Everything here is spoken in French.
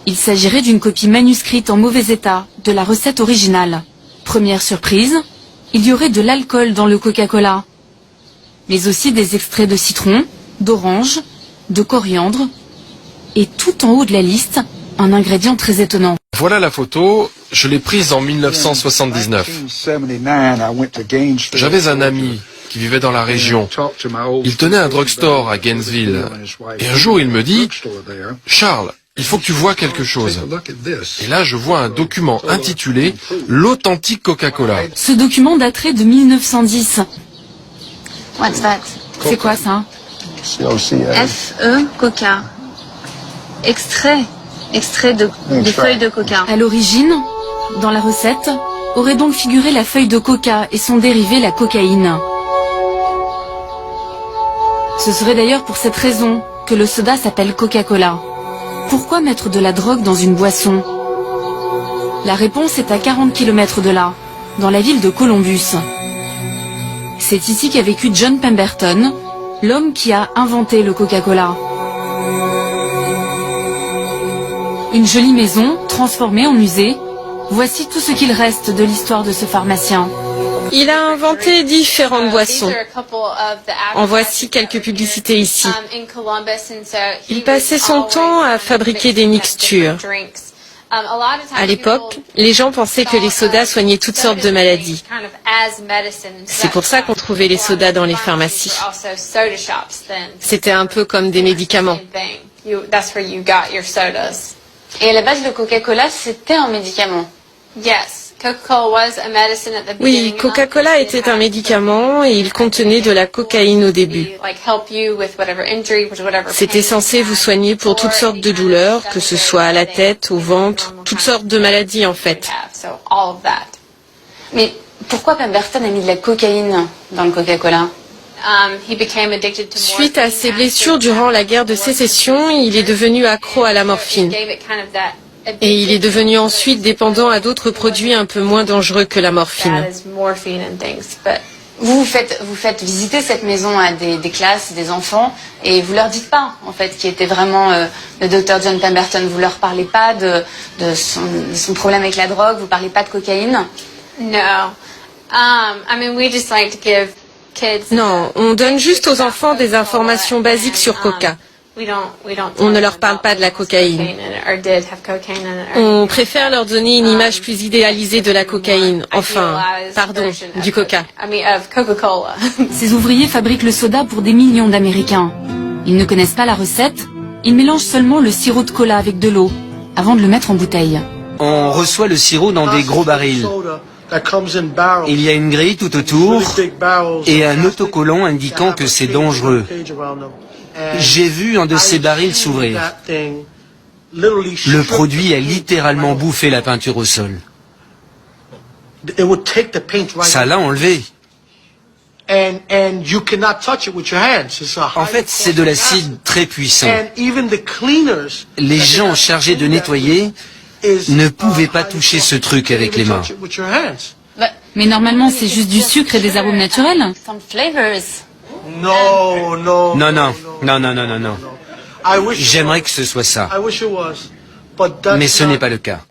Il s'agirait d'une copie manuscrite en mauvais état de la recette originale. Première surprise, il y aurait de l'alcool dans le Coca-Cola, mais aussi des extraits de citron, d'orange, de coriandre, et tout en haut de la liste, un ingrédient très étonnant. Voilà la photo, je l'ai prise en 1979. J'avais un ami qui vivait dans la région. Il tenait un drugstore à Gainesville. Et un jour, il me dit, « Charles, il faut que tu vois quelque chose. » Et là, je vois un document intitulé « L'authentique Coca-Cola ». Ce document daterait de 1910. What's that? C'est quoi ça? F-E, Coca. Extrait de feuilles de coca. À l'origine, dans la recette, aurait donc figuré la feuille de coca et son dérivé, la cocaïne. Ce serait d'ailleurs pour cette raison que le soda s'appelle Coca-Cola. Pourquoi mettre de la drogue dans une boisson? La réponse est à 40 km de là, dans la ville de Columbus. C'est ici qu'a vécu John Pemberton, l'homme qui a inventé le Coca-Cola. Une jolie maison, transformée en musée. Voici tout ce qu'il reste de l'histoire de ce pharmacien. Il a inventé différentes boissons. En voici quelques publicités ici. Il passait son temps à fabriquer des mixtures. À l'époque, les gens pensaient que les sodas soignaient toutes sortes de maladies. C'est pour ça qu'on trouvait les sodas dans les pharmacies. C'était un peu comme des médicaments. Et à la base, le Coca-Cola, c'était un médicament. Oui, Coca-Cola était un médicament et il contenait de la cocaïne au début. C'était censé vous soigner pour toutes sortes de douleurs, que ce soit à la tête, au ventre, toutes sortes de maladies en fait. Mais pourquoi Pemberton a mis de la cocaïne dans le Coca-Cola? Suite à ses blessures durant la guerre de sécession, il est devenu accro à la morphine. Et il est devenu ensuite dépendant à d'autres produits un peu moins dangereux que la morphine. Vous faites visiter cette maison à des classes, des enfants, et vous leur dites pas, en fait, qui était vraiment le docteur John Pemberton. Vous leur parlez pas de son problème avec la drogue, vous parlez pas de cocaïne? Non, on donne juste aux enfants des informations basiques sur Coca. On ne leur parle pas de la cocaïne. On préfère leur donner une image plus idéalisée de la cocaïne. Enfin, pardon, du Coca. Ces ouvriers fabriquent le soda pour des millions d'Américains. Ils ne connaissent pas la recette, ils mélangent seulement le sirop de cola avec de l'eau, avant de le mettre en bouteille. On reçoit le sirop dans des gros barils. Il y a une grille tout autour et un autocollant indiquant que c'est dangereux. J'ai vu un de ces barils s'ouvrir. Le produit a littéralement bouffé la peinture au sol. Ça l'a enlevé. En fait, c'est de l'acide très puissant. Les gens chargés de nettoyer ne pouvaient pas toucher ce truc avec les mains. Mais normalement, c'est juste du sucre et des arômes naturels. Non, non, non. J'aimerais que ce soit ça. Mais ce n'est pas le cas.